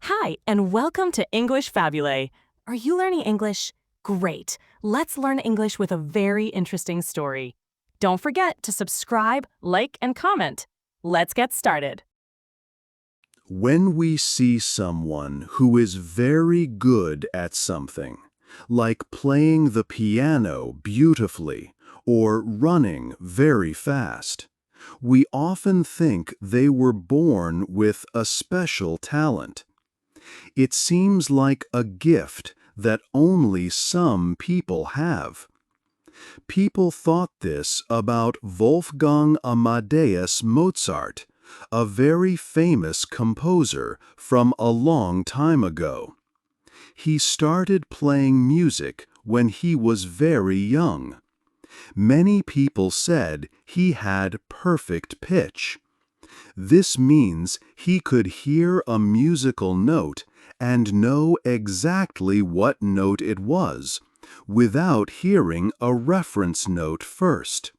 Hi, and welcome to English-Fabule. Are you learning English? Great. Let's learn English with a very interesting story. Don't forget to subscribe, like, and comment. Let's get started. When we see someone who is very good at something, like playing the piano beautifully or running very fast, we often think they were born with a special talent. It seems like a gift that only some people have. People thought this about Wolfgang Amadeus Mozart, a very famous composer from a long time ago. He started playing music when he was very young. Many people said he had perfect pitch. This means he could hear a musical note and know exactly what note it was, without hearing a reference note first.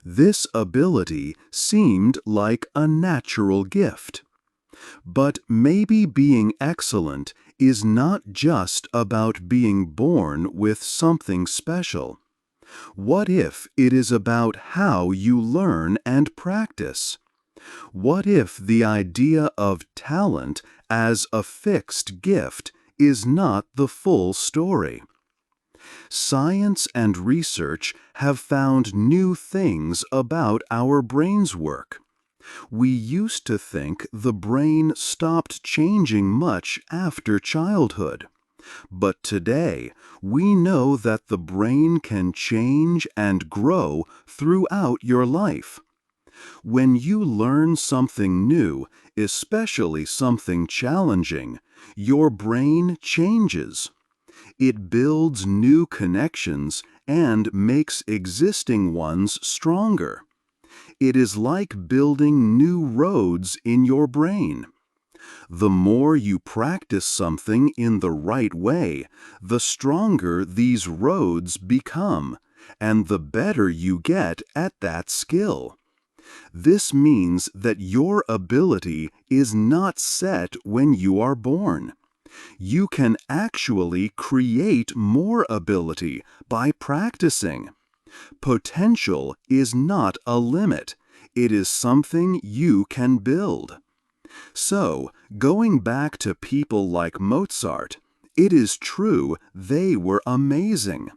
This ability seemed like a natural gift. But maybe being excellent is not just about being born with something special. What if it is about how you learn and practice? What if the idea of talent as a fixed gift is not the full story? Science and research have found new things about our brain's work. We used to think the brain stopped changing much after childhood. But today, we know that the brain can change and grow throughout your life. When you learn something new, especially something challenging, your brain changes. It builds new connections and makes existing ones stronger. It is like building new roads in your brain. The more you practice something in the right way, the stronger these roads become, and the better you get at that skill. This means that your ability is not set when you are born. You can actually create more ability by practicing. Potential is not a limit. It is something you can build. So, going back to people like Mozart, it is true they were amazing.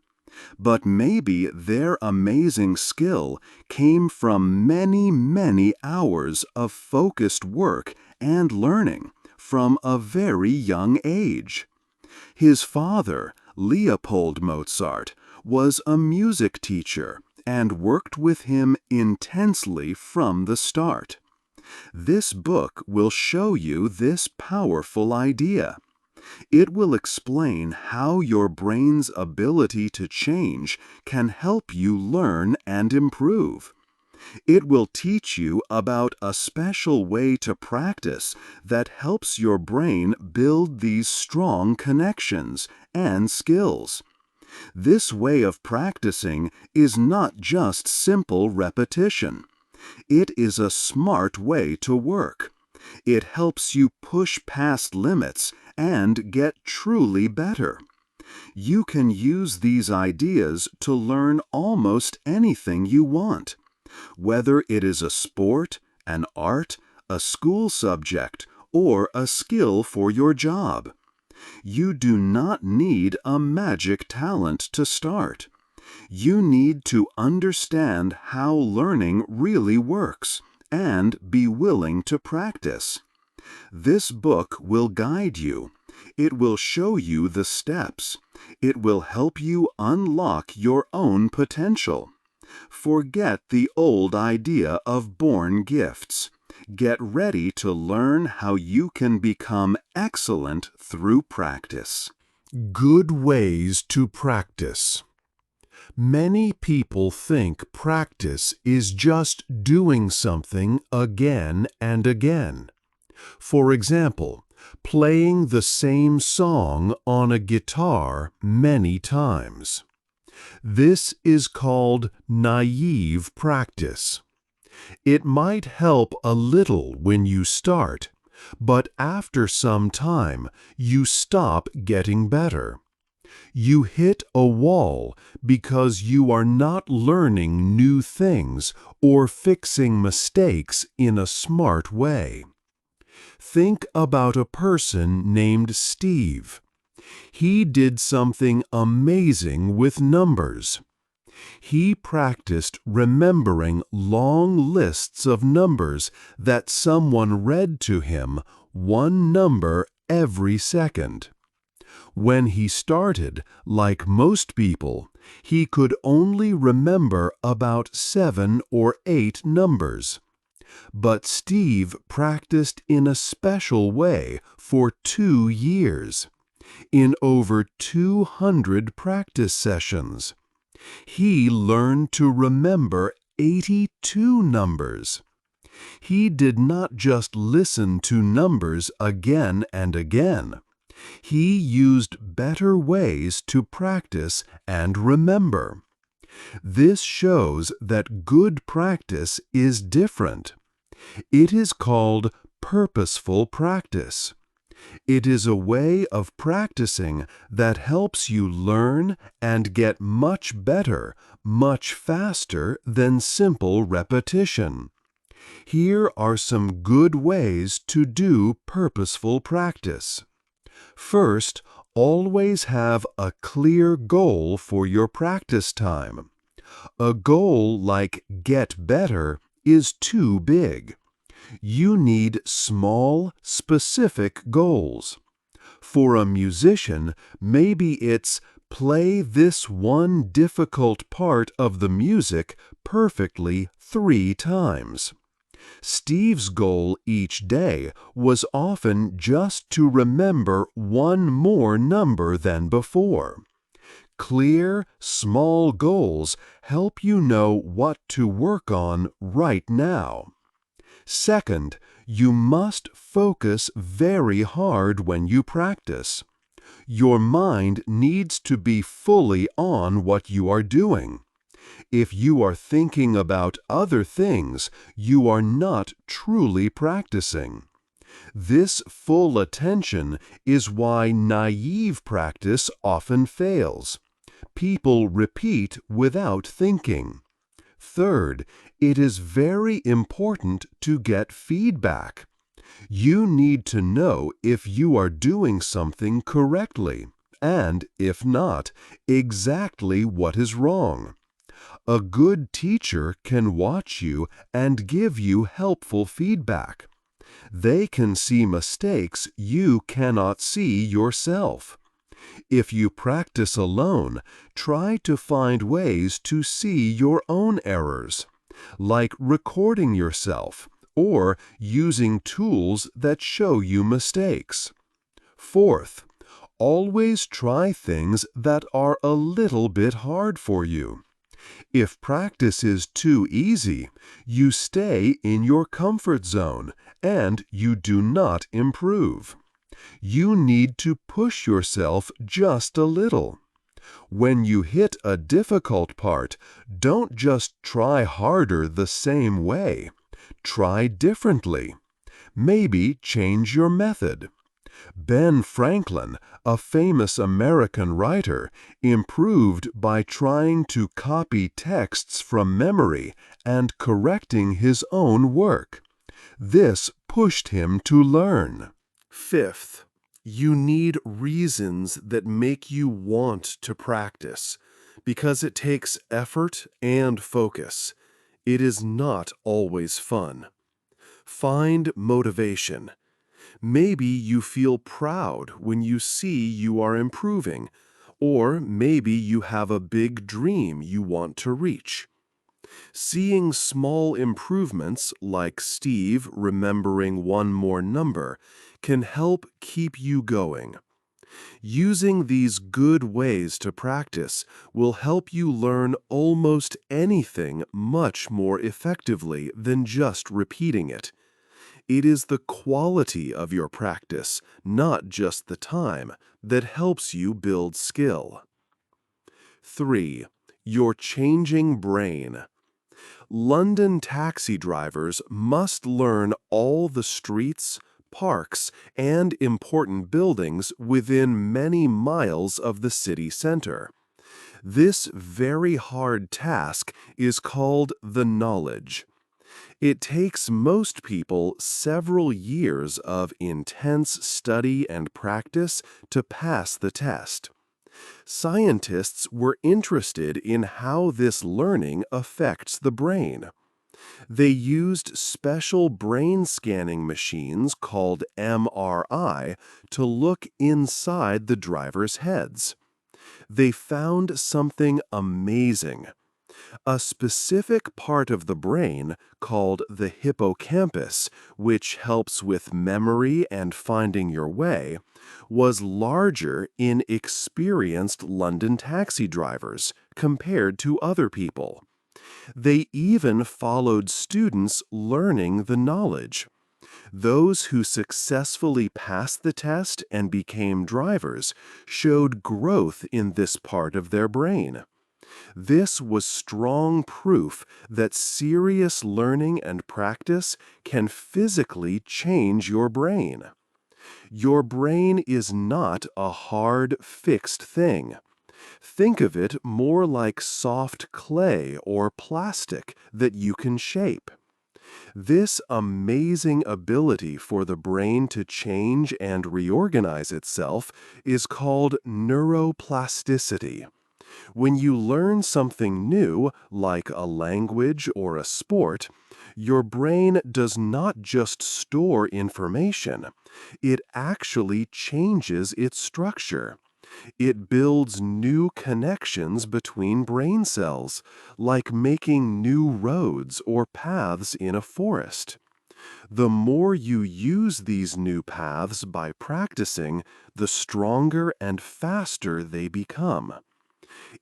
But maybe their amazing skill came from many hours of focused work and learning from a very young age. His father, Leopold Mozart, was a music teacher and worked with him intensely from the start. This book will show you this powerful idea. It will explain how your brain's ability to change can help you learn and improve. It will teach you about a special way to practice that helps your brain build these strong connections and skills. This way of practicing is not just simple repetition. It is a smart way to work. It helps you push past limits and get truly better. You can use these ideas to learn almost anything you want, whether it is a sport, an art, a school subject, or a skill for your job. You do not need a magic talent to start. You need to understand how learning really works and be willing to practice. This book will guide you. It will show you the steps. It will help you unlock your own potential. Forget the old idea of born gifts. Get ready to learn how you can become excellent through practice. Good ways to practice. Many people think practice is just doing something again and again. For example, playing the same song on a guitar many times. This is called naive practice. It might help a little when you start, But after some time, you stop getting better. You hit a wall because you are not learning new things or fixing mistakes in a smart way. Think about a person named Steve. He did something amazing with numbers. He practiced remembering long lists of numbers that someone read to him, one number every second. When he started, like most people, he could only remember about 7 or 8 numbers. But Steve practiced in a special way for 2 years, in over 200 practice sessions. He learned to remember 82 numbers. He did not just listen to numbers again and again. He used better ways to practice and remember. This shows that good practice is different. It is called purposeful practice. It is a way of practicing that helps you learn and get much better, much faster than simple repetition. Here are some good ways to do purposeful practice. First, always have a clear goal for your practice time. A goal like get better is too big. You need small, specific goals. For a musician, maybe it's play this one difficult part of the music perfectly 3 times. Steve's goal each day was often just to remember one more number than before. Clear, small goals help you know what to work on right now. Second, you must focus very hard when you practice. Your mind needs to be fully on what you are doing. If you are thinking about other things, you are not truly practicing. This full attention is why naive practice often fails. People repeat without thinking. Third, it is very important to get feedback. You need to know if you are doing something correctly, and if not, exactly what is wrong. A good teacher can watch you and give you helpful feedback. They can see mistakes you cannot see yourself. If you practice alone, try to find ways to see your own errors, like recording yourself or using tools that show you mistakes. Fourth, always try things that are a little bit hard for you. If practice is too easy, you stay in your comfort zone and you do not improve. You need to push yourself just a little. When you hit a difficult part, don't just try harder the same way. Try differently. Maybe change your method. Ben Franklin, a famous American writer, improved by trying to copy texts from memory and correcting his own work. This pushed him to learn. Fifth, you need reasons that make you want to practice, because it takes effort and focus. It is not always fun. Find motivation. Maybe you feel proud when you see you are improving, or maybe you have a big dream you want to reach. Seeing small improvements, like Steve remembering one more number, can help keep you going. Using these good ways to practice will help you learn almost anything much more effectively than just repeating it. It is the quality of your practice, not just the time, that helps you build skill. 3. Your changing brain. London taxi drivers must learn all the streets, parks and important buildings within many miles of the city center. This very hard task is called the knowledge. It takes most people several years of intense study and practice to pass the test. Scientists were interested in how this learning affects the brain. They used special brain scanning machines called MRI to look inside the drivers' heads. They found something amazing. A specific part of the brain called the hippocampus, which helps with memory and finding your way, was larger in experienced London taxi drivers compared to other people. They even followed students learning the knowledge. Those who successfully passed the test and became drivers showed growth in this part of their brain. This was strong proof that serious learning and practice can physically change your brain. Your brain is not a hard, fixed thing. Think of it more like soft clay or plastic that you can shape. This amazing ability for the brain to change and reorganize itself is called neuroplasticity. When you learn something new, like a language or a sport, your brain does not just store information, it actually changes its structure. It builds new connections between brain cells, like making new roads or paths in a forest. The more you use these new paths by practicing, the stronger and faster they become.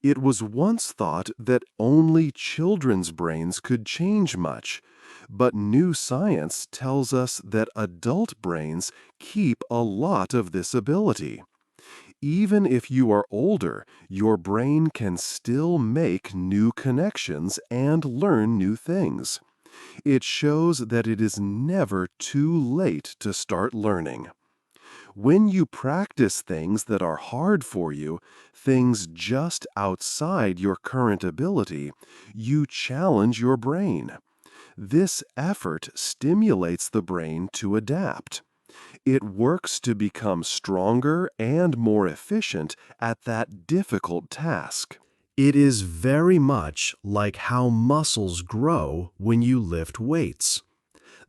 It was once thought that only children's brains could change much, but new science tells us that adult brains keep a lot of this ability. Even if you are older, your brain can still make new connections and learn new things. It shows that it is never too late to start learning. When you practice things that are hard for you, things just outside your current ability, you challenge your brain. This effort stimulates the brain to adapt. It works to become stronger and more efficient at that difficult task. It is very much like how muscles grow when you lift weights.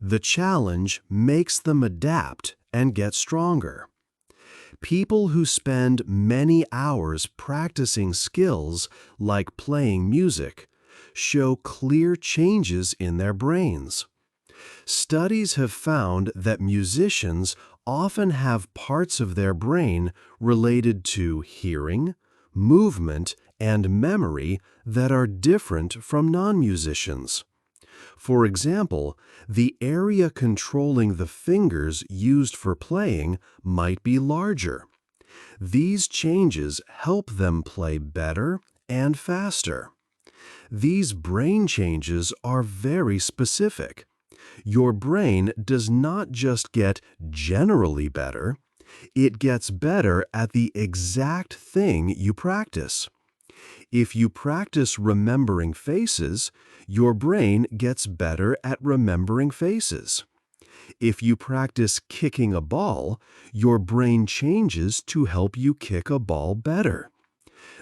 The challenge makes them adapt and get stronger. People who spend many hours practicing skills like playing music show clear changes in their brains. Studies have found that musicians often have parts of their brain related to hearing, movement, and memory that are different from non-musicians. For example, the area controlling the fingers used for playing might be larger. These changes help them play better and faster. These brain changes are very specific. Your brain does not just get generally better, it gets better at the exact thing you practice. If you practice remembering faces, your brain gets better at remembering faces. If you practice kicking a ball, your brain changes to help you kick a ball better.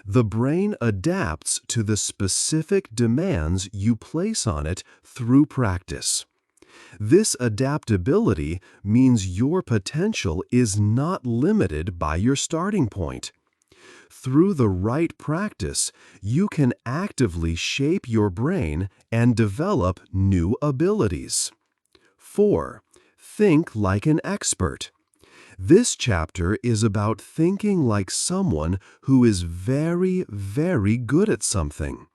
The brain adapts to the specific demands you place on it through practice. This adaptability means your potential is not limited by your starting point. Through the right practice, you can actively shape your brain and develop new abilities. 4. Think like an expert. This chapter is about thinking like someone who is very, very good at something.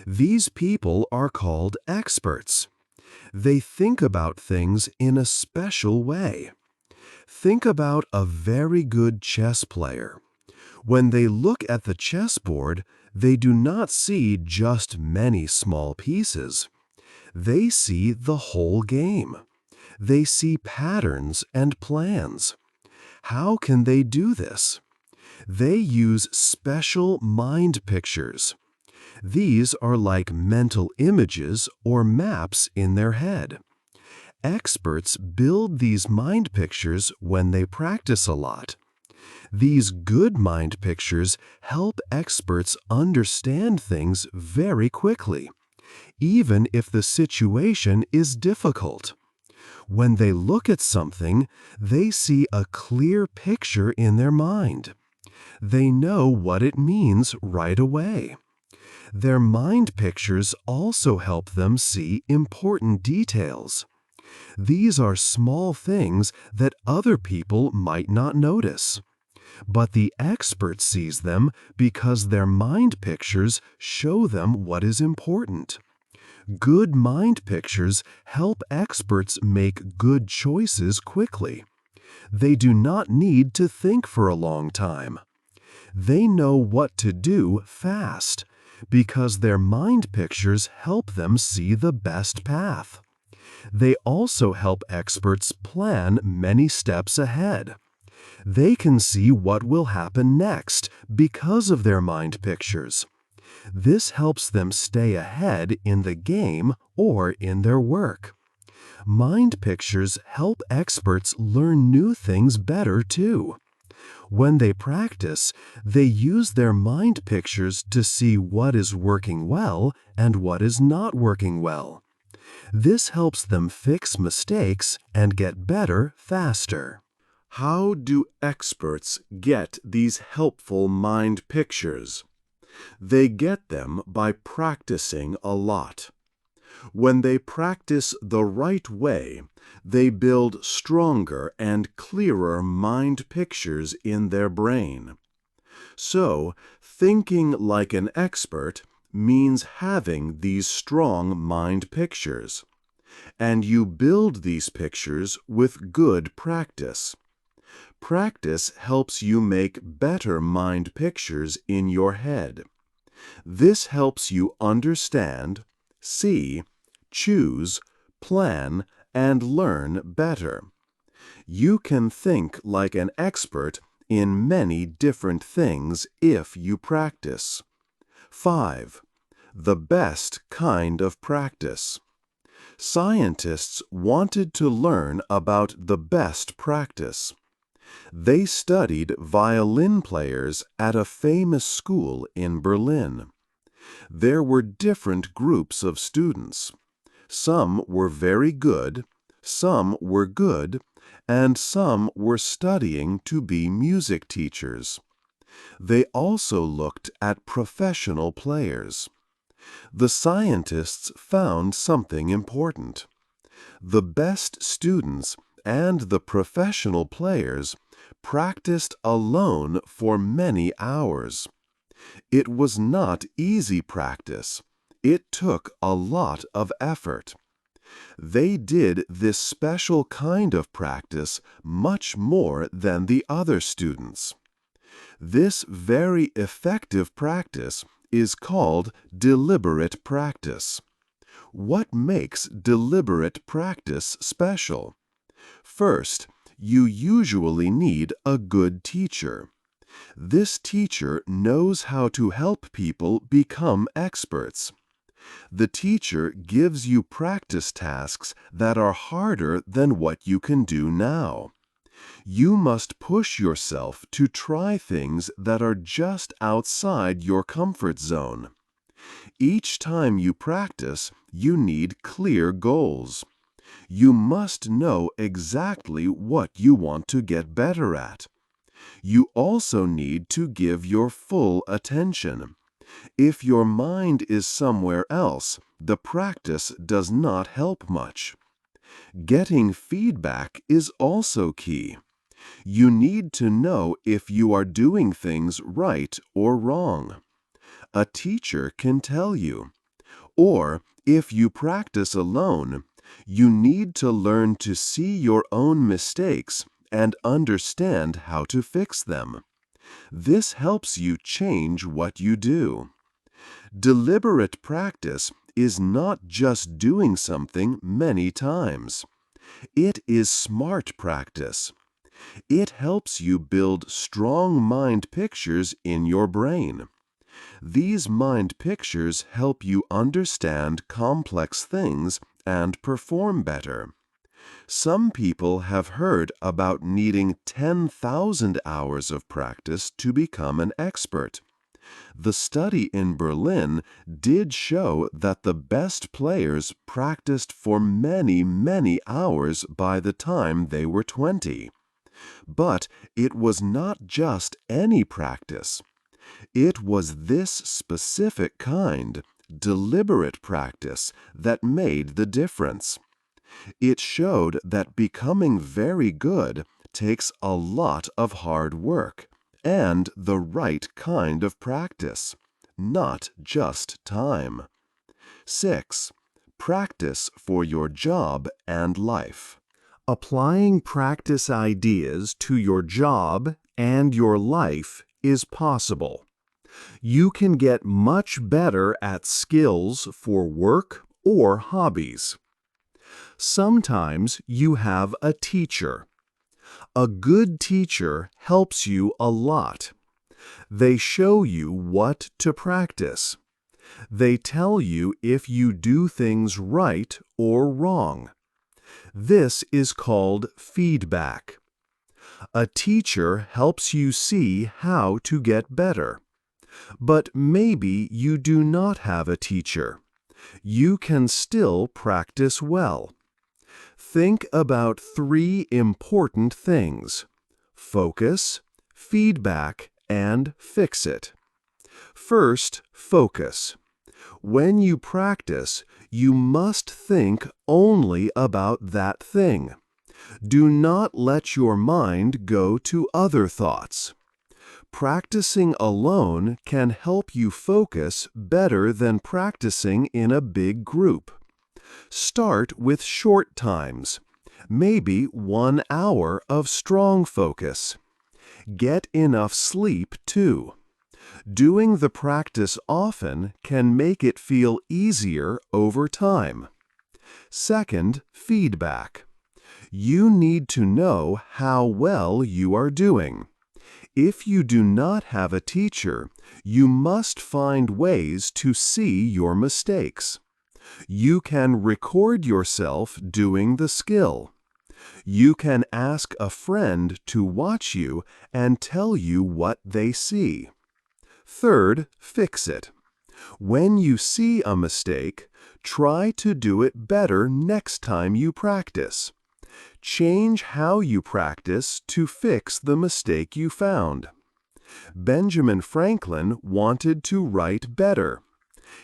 These people are called experts. They think about things in a special way. Think about a very good chess player. When they look at the chessboard, they do not see just many small pieces. They see the whole game. They see patterns and plans. How can they do this? They use special mind pictures. These are like mental images or maps in their head. Experts build these mind pictures when they practice a lot. These good mind pictures help experts understand things very quickly, even if the situation is difficult. When they look at something, they see a clear picture in their mind. They know what it means right away. Their mind pictures also help them see important details. These are small things that other people might not notice. But the expert sees them because their mind pictures show them what is important. Good mind pictures help experts make good choices quickly. They do not need to think for a long time. They know what to do fast because their mind pictures help them see the best path. They also help experts plan many steps ahead. They can see what will happen next because of their mind pictures. This helps them stay ahead in the game or in their work. Mind pictures help experts learn new things better too. When they practice, they use their mind pictures to see what is working well and what is not working well. This helps them fix mistakes and get better faster. How do experts get these helpful mind pictures? They get them by practicing a lot. When they practice the right way, they build stronger and clearer mind pictures in their brain. So, thinking like an expert means having these strong mind pictures. And you build these pictures with good practice. Practice helps you make better mind pictures in your head. This helps you understand, see, choose, plan, and learn better. You can think like an expert in many different things if you practice. 5. The best kind of practice. Scientists wanted to learn about the best practice. They studied violin players at a famous school in Berlin. There were different groups of students. Some were very good, some were good, and some were studying to be music teachers. They also looked at professional players. The scientists found something important. The best students and the professional players practiced alone for many hours. It was not easy practice. It took a lot of effort. They did this special kind of practice much more than the other students. This very effective practice is called deliberate practice. What makes deliberate practice special? First, you usually need a good teacher. This teacher knows how to help people become experts. The teacher gives you practice tasks that are harder than what you can do now. You must push yourself to try things that are just outside your comfort zone. Each time you practice, you need clear goals. You must know exactly what you want to get better at. You also need to give your full attention. If your mind is somewhere else, the practice does not help much. Getting feedback is also key. You need to know if you are doing things right or wrong. A teacher can tell you. Or, if you practice alone, you need to learn to see your own mistakes and understand how to fix them. This helps you change what you do. Deliberate practice is not just doing something many times. It is smart practice. It helps you build strong mind pictures in your brain. These mind pictures help you understand complex things and perform better. Some people have heard about needing 10,000 hours of practice to become an expert. The study in Berlin did show that the best players practiced for many, many hours by the time they were 20. But it was not just any practice. It was this specific kind, deliberate practice that made the difference. It showed that becoming very good takes a lot of hard work and the right kind of practice, not just time. 6. Practice for your job and life. Applying practice ideas to your job and your life is possible. You can get much better at skills for work or hobbies. Sometimes you have a teacher. A good teacher helps you a lot. They show you what to practice. They tell you if you do things right or wrong. This is called feedback. A teacher helps you see how to get better. But maybe you do not have a teacher. You can still practice well. Think about 3 important things: focus, feedback, and fix it. First, focus. When you practice, you must think only about that thing. Do not let your mind go to other thoughts. Practicing alone can help you focus better than practicing in a big group. Start with short times, maybe 1 hour of strong focus. Get enough sleep too. Doing the practice often can make it feel easier over time. Second, feedback. You need to know how well you are doing. If you do not have a teacher, you must find ways to see your mistakes. You can record yourself doing the skill. You can ask a friend to watch you and tell you what they see. Third, fix it. When you see a mistake, try to do it better next time you practice. Change how you practice to fix the mistake you found. Benjamin Franklin wanted to write better.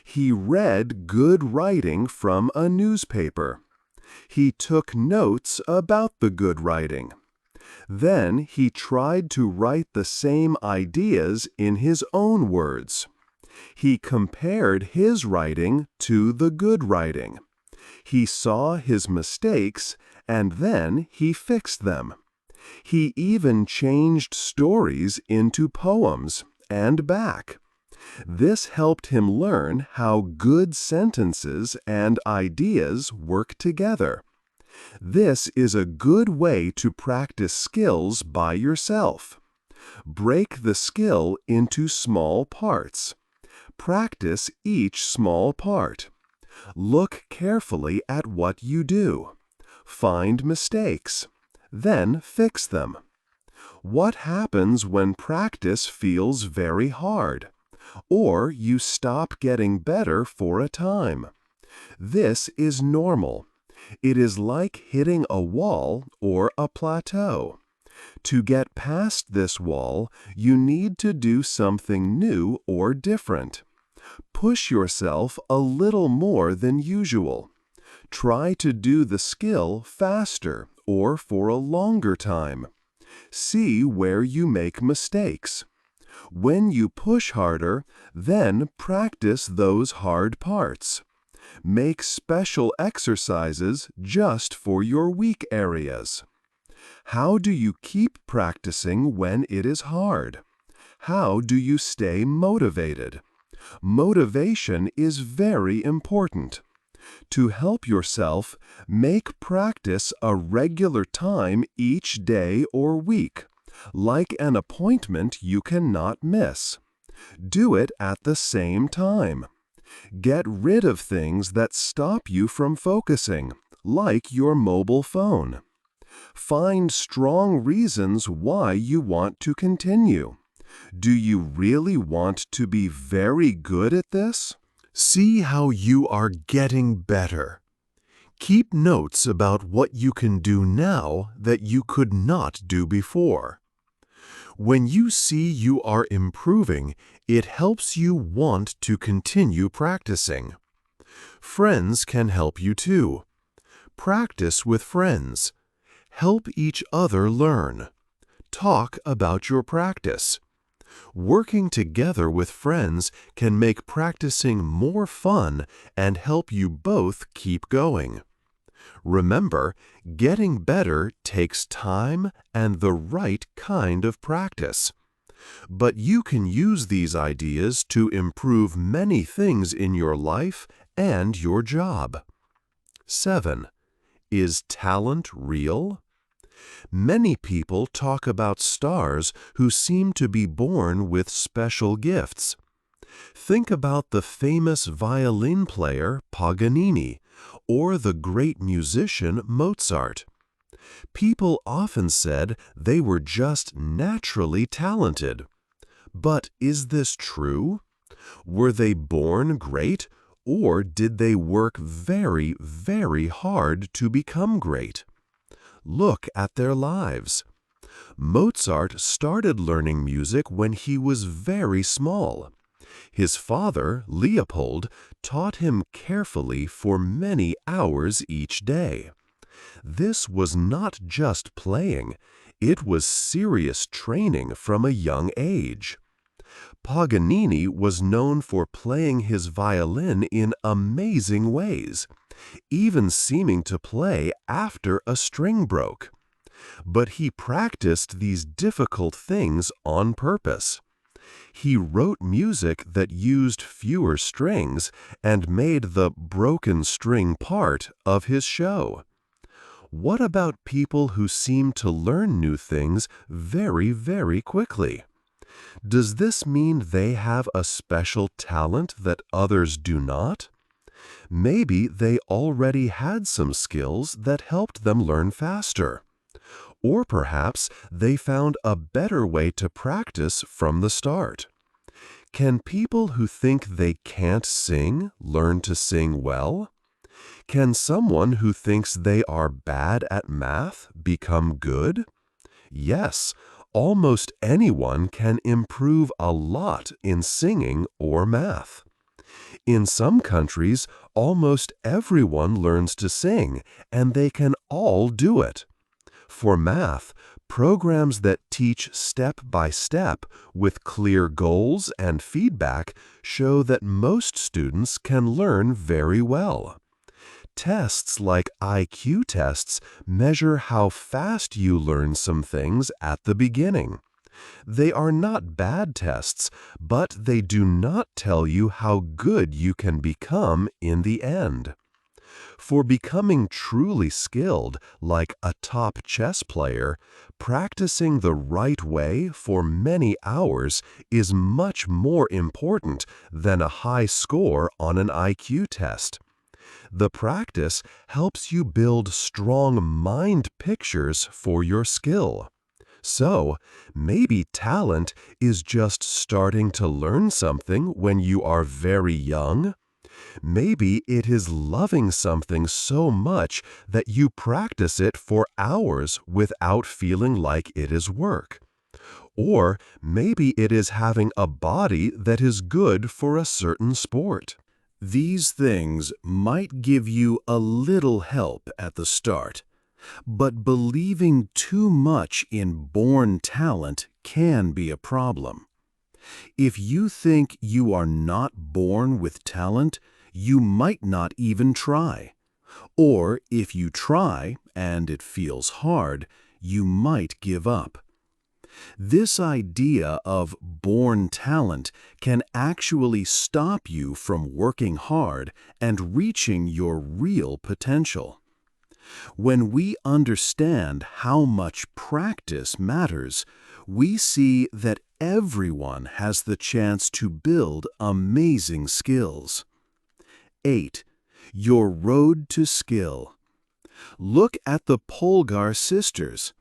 He read good writing from a newspaper. He took notes about the good writing. Then he tried to write the same ideas in his own words. He compared his writing to the good writing. He saw his mistakes and then he fixed them. He even changed stories into poems and back. This helped him learn how good sentences and ideas work together. This is a good way to practice skills by yourself. Break the skill into small parts. Practice each small part. Look carefully at what you do. Find mistakes. Then fix them. What happens when practice feels very hard? Or you stop getting better for a time? This is normal. It is like hitting a wall or a plateau. To get past this wall, you need to do something new or different. Push yourself a little more than usual. Try to do the skill faster or for a longer time. See where you make mistakes. When you push harder, then practice those hard parts. Make special exercises just for your weak areas. How do you keep practicing when it is hard? How do you stay motivated? Motivation is very important. To help yourself, make practice a regular time each day or week, like an appointment you cannot miss. Do it at the same time. Get rid of things that stop you from focusing, like your mobile phone. Find strong reasons why you want to continue. Do you really want to be very good at this? See how you are getting better. Keep notes about what you can do now that you could not do before. When you see you are improving, it helps you want to continue practicing. Friends can help you too. Practice with friends. Help each other learn. Talk about your practice. Working together with friends can make practicing more fun and help you both keep going. Remember, getting better takes time and the right kind of practice. But you can use these ideas to improve many things in your life and your job. 7. Is talent real? Many people talk about stars who seem to be born with special gifts. Think about the famous violin player Paganini or the great musician Mozart. People often said they were just naturally talented. But is this true? Were they born great, or did they work very, very hard to become great? Look at their lives. Mozart started learning music when he was very small. His father, Leopold, taught him carefully for many hours each day. This was not just playing, it was serious training from a young age. Paganini was known for playing his violin in amazing ways, even seeming to play after a string broke. But he practiced these difficult things on purpose. He wrote music that used fewer strings and made the broken string part of his show. What about people who seem to learn new things very, very quickly? Does this mean they have a special talent that others do not? Maybe they already had some skills that helped them learn faster. Or perhaps they found a better way to practice from the start. Can people who think they can't sing learn to sing well? Can someone who thinks they are bad at math become good? Yes, almost anyone can improve a lot in singing or math. In some countries, almost everyone learns to sing, and they can all do it. For math, programs that teach step by step with clear goals and feedback show that most students can learn very well. Tests like IQ tests measure how fast you learn some things at the beginning. They are not bad tests, but they do not tell you how good you can become in the end. For becoming truly skilled, like a top chess player, practicing the right way for many hours is much more important than a high score on an IQ test. The practice helps you build strong mind pictures for your skill. So, maybe talent is just starting to learn something when you are very young. Maybe it is loving something so much that you practice it for hours without feeling like it is work. Or maybe it is having a body that is good for a certain sport. These things might give you a little help at the start, but believing too much in born talent can be a problem. If you think you are not born with talent, you might not even try. Or if you try and it feels hard, you might give up. This idea of born talent can actually stop you from working hard and reaching your real potential. When we understand how much practice matters, we see that everyone has the chance to build amazing skills. 8. Your road to skill. Look at the Polgar sisters.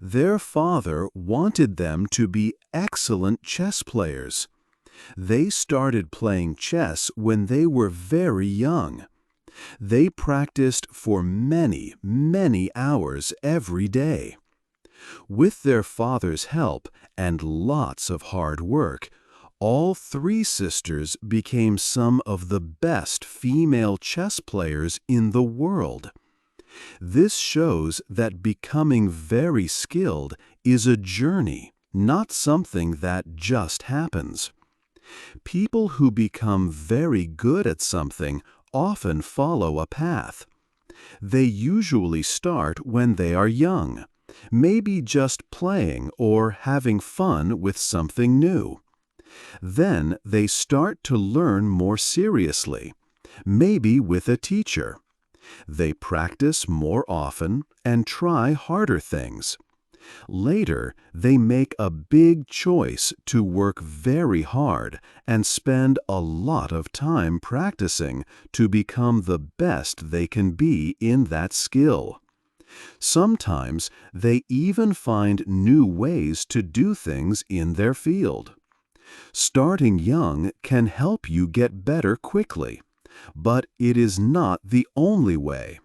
Their father wanted them to be excellent chess players. They started playing chess when they were very young. They practiced for many, many hours every day. With their father's help and lots of hard work, all three sisters became some of the best female chess players in the world. This shows that becoming very skilled is a journey, not something that just happens. People who become very good at something often follow a path. They usually start when they are young, maybe just playing or having fun with something new. Then they start to learn more seriously, maybe with a teacher. They practice more often and try harder things. Later, they make a big choice to work very hard and spend a lot of time practicing to become the best they can be in that skill. Sometimes they even find new ways to do things in their field. Starting young can help you get better quickly, but it is not the only way.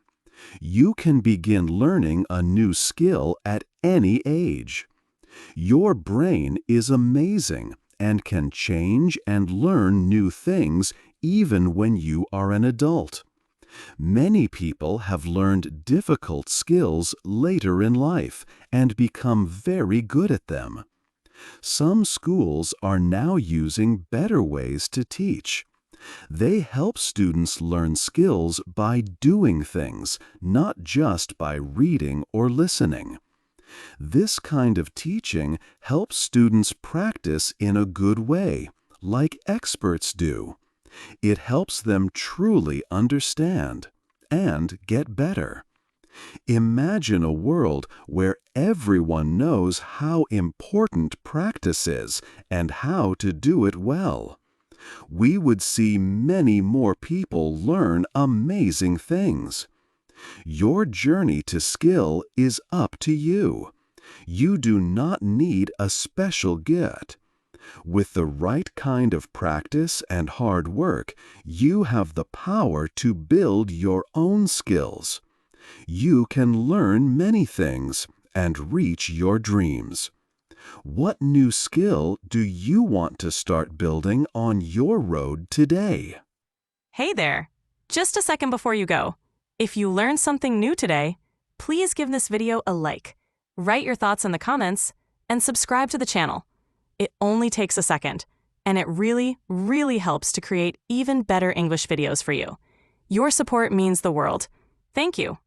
You can begin learning a new skill at any age. Your brain is amazing and can change and learn new things even when you are an adult. Many people have learned difficult skills later in life and become very good at them. Some schools are now using better ways to teach. They help students learn skills by doing things, not just by reading or listening. This kind of teaching helps students practice in a good way, like experts do. It helps them truly understand and get better. Imagine a world where everyone knows how important practice is and how to do it well. We would see many more people learn amazing things. Your journey to skill is up to you. You do not need a special gift. With the right kind of practice and hard work, you have the power to build your own skills. You can learn many things and reach your dreams. What new skill do you want to start building on your road today? Hey there! Just a second before you go. If you learned something new today, please give this video a like, write your thoughts in the comments, and subscribe to the channel. It only takes a second, and it really, really helps to create even better English videos for you. Your support means the world. Thank you.